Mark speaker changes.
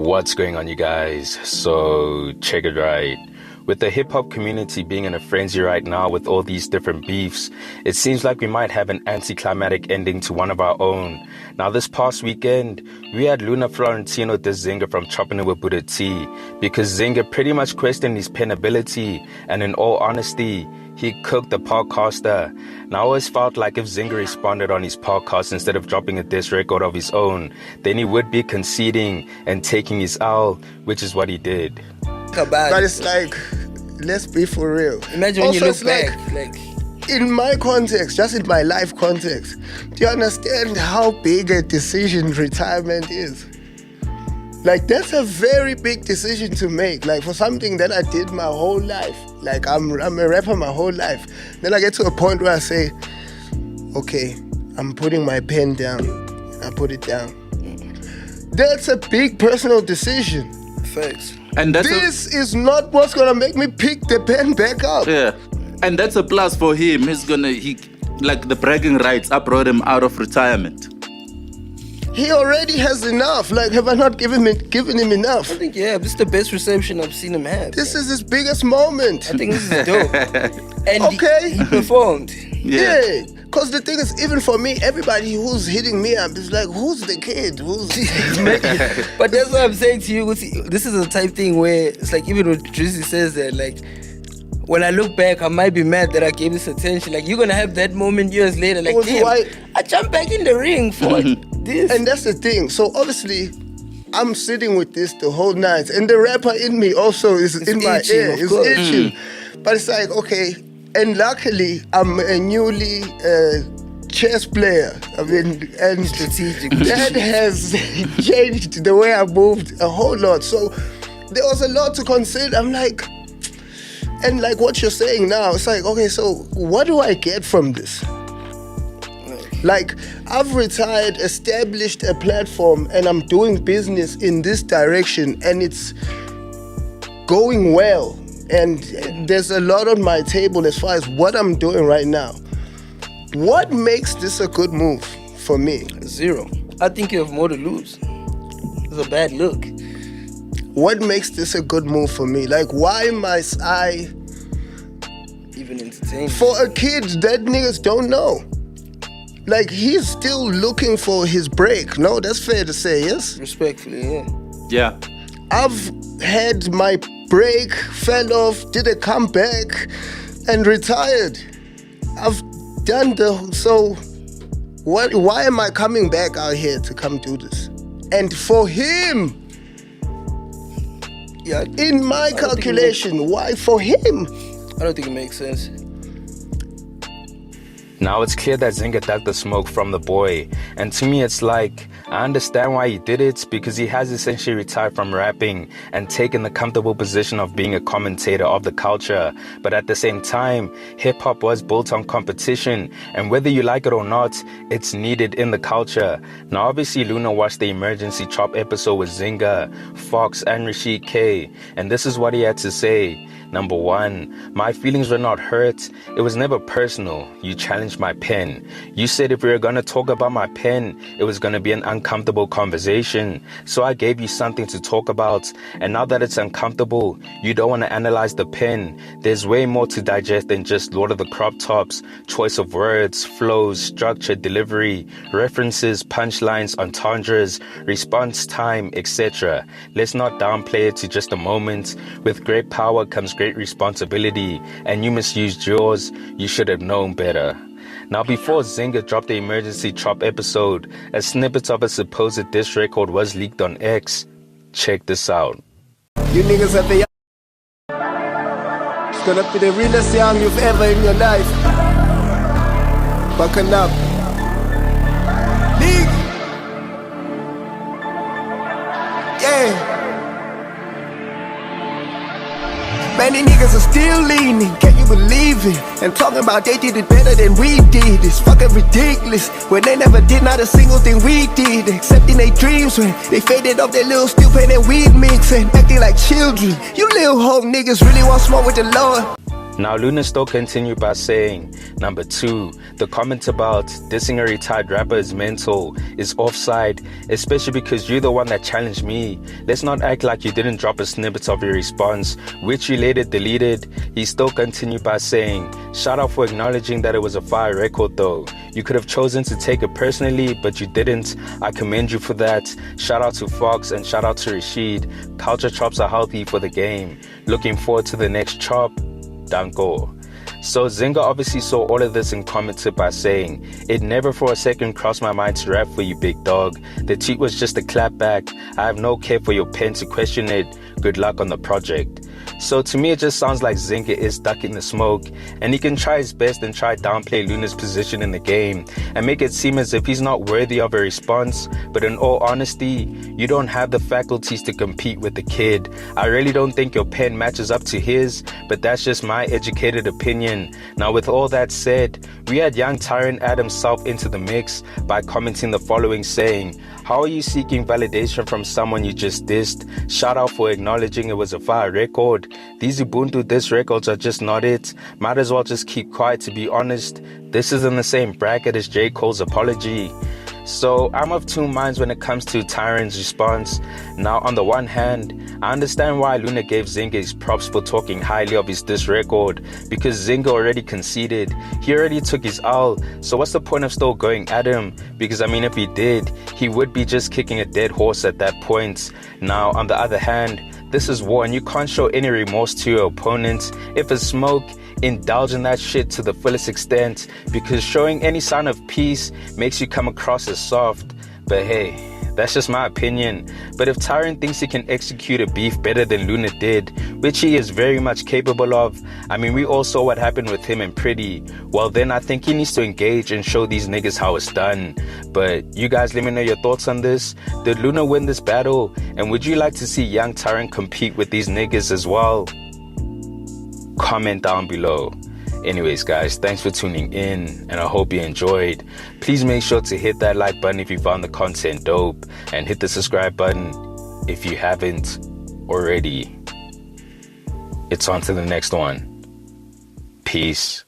Speaker 1: What's going on, you guys? So check it right. With the hip-hop community being in a frenzy right now with all these different beefs, it seems like we might have an anticlimactic ending to one of our own. Now, this past weekend, we had Florentino diss Zinger from Chopping It with Buddha T because Zinger pretty much questioned his pen ability, and in all honesty, he cooked the podcaster. Now, I always felt like if Zinger responded on his podcast instead of dropping a diss record of his own, then he would be conceding and taking his L, which is what he did.
Speaker 2: But it's like, let's be for real.
Speaker 3: Imagine when
Speaker 2: also,
Speaker 3: you look back. Like,
Speaker 2: in my context, just in my life context, do you understand how big a decision retirement is? Like, that's a very big decision to make. Like, for something that I did my whole life. Like, I'm a rapper my whole life. Then I get to a point where I say, okay, I'm putting my pen down. I put it down. That's a big personal decision.
Speaker 3: Facts.
Speaker 4: And
Speaker 2: this is not what's gonna make me pick the pen back up.
Speaker 4: Yeah, and that's a plus for him. Like the bragging rights. I brought him out of retirement.
Speaker 2: He already has enough. Like, have I not given him enough?
Speaker 3: I think, yeah, this is the best reception I've seen him have.
Speaker 2: This is his biggest moment.
Speaker 3: I think this is dope. And
Speaker 2: okay.
Speaker 3: he performed.
Speaker 2: Yeah. Because the thing is, even for me, everybody who's hitting me up is like, who's the kid?
Speaker 3: But that's what I'm saying to you. This is a type thing where it's like, even when Drizzy says that, like, when I look back, I might be mad that I gave this attention. Like, you're going to have that moment years later. Like, damn, I jumped back in the ring for this.
Speaker 2: And that's the thing. So, obviously, I'm sitting with this the whole night. And the rapper in me also is in my ear. It's itching. But it's like, okay. And luckily, I'm a newly chess player. I mean, and
Speaker 3: strategic.
Speaker 2: That has changed the way I moved a whole lot. So there was a lot to consider. I'm like, and like what you're saying now, it's like, okay, so what do I get from this? Like, I've retired, established a platform, and I'm doing business in this direction, and it's going well. And there's a lot on my table as far as what I'm doing right now. What makes this a good move for me?
Speaker 3: Zero. I think you have more to lose. It's a bad look.
Speaker 2: What makes this a good move for me? Like, why must I
Speaker 3: even entertain?
Speaker 2: For a kid that niggas don't know. Like, he's still looking for his break. No, that's fair to say, yes?
Speaker 3: Respectfully, yeah.
Speaker 4: Yeah.
Speaker 2: I've had my break, fell off, did a comeback, and retired. I've done so why am I coming back out here to come do this? And for him,
Speaker 3: yeah,
Speaker 2: in my calculation, why for him?
Speaker 3: I don't think it makes sense.
Speaker 1: Now it's clear that Zinger dug the smoke from the boy, and to me it's like, I understand why he did it, because he has essentially retired from rapping and taken the comfortable position of being a commentator of the culture. But at the same time, hip-hop was built on competition, and whether you like it or not, it's needed in the culture. Now obviously Luna watched the Emergency Chop episode with Zinger, Fox and Rashid K, and this is what he had to say. Number one, my feelings were not hurt. It was never personal. You challenged my pen. You said if we were going to talk about my pen, it was going to be an uncomfortable conversation. So I gave you something to talk about. And now that it's uncomfortable, you don't want to analyze the pen. There's way more to digest than just Lord of the Crop Tops, choice of words, flows, structure, delivery, references, punchlines, entendres, response time, etc. Let's not downplay it to just a moment. With great power comes great responsibility, and you misused yours. You should have known better. Now, before Zinger dropped the Emergency Chop episode, a snippet of a supposed diss record was leaked on X. Check this out.
Speaker 2: You niggas have the it's gonna be the realest young you've ever in your life. Buckle up. League. Yeah. Many niggas are still leaning, can you believe it? And talking about they did it better than we did. It's fucking ridiculous when they never did not a single thing we did, except in their dreams when they faded off their little stupid and weed mix and acting like children. You little hoe niggas really want smoke with the Lord.
Speaker 1: Now, Luna still continued by saying, number 2, the comment about dissing a retired rapper is mental, is offside, especially because you're the one that challenged me. Let's not act like you didn't drop a snippet of your response, which you later deleted. He still continued by saying, shout out for acknowledging that it was a fire record though. You could have chosen to take it personally, but you didn't. I commend you for that. Shout out to Fox and shout out to Rashid. Culture chops are healthy for the game. Looking forward to the next chop. Danko. So Zinger obviously saw all of this and commented by saying, it never for a second crossed my mind to rap for you, big dog. The tweet was just a clap back. I have no care for your pen to question it. Good luck on the project. So to me, it just sounds like Zinger is stuck in the smoke, and he can try his best and try downplay Luna's position in the game and make it seem as if he's not worthy of a response. But in all honesty, you don't have the faculties to compete with the kid. I really don't think your pen matches up to his, but that's just my educated opinion. Now, with all that said, we had young Tyran add himself into the mix by commenting the following, saying, how are you seeking validation from someone you just dissed? Shout out for acknowledging it was a fire record. These Ubuntu diss records are just not it. Might as well just keep quiet, to be honest. This is in the same bracket as J. Cole's apology. So I'm of two minds when it comes to Tyran's response. Now, on the one hand, I understand why Luna gave Zinger his props for talking highly of his diss record, because Zinger already conceded. He already took his L, so what's the point of still going at him? Because I mean, if he did, he would be just kicking a dead horse at that point. Now, on the other hand, this is war and you can't show any remorse to your opponent. If it's smoke, indulge in that shit to the fullest extent, because showing any sign of peace makes you come across as soft. But hey, that's just my opinion. But if Tyrant thinks he can execute a beef better than Luna did, which he is very much capable of, I mean, we all saw what happened with him and Pretty. Well, then I think he needs to engage and show these niggas how it's done. But you guys let me know your thoughts on this. Did Luna win this battle? And would you like to see young Tyrant compete with these niggas as well? Comment down below. Anyways, guys, thanks for tuning in, and I hope you enjoyed. Please make sure to hit that like button if you found the content dope, and hit the subscribe button if you haven't already. It's on to the next one. Peace.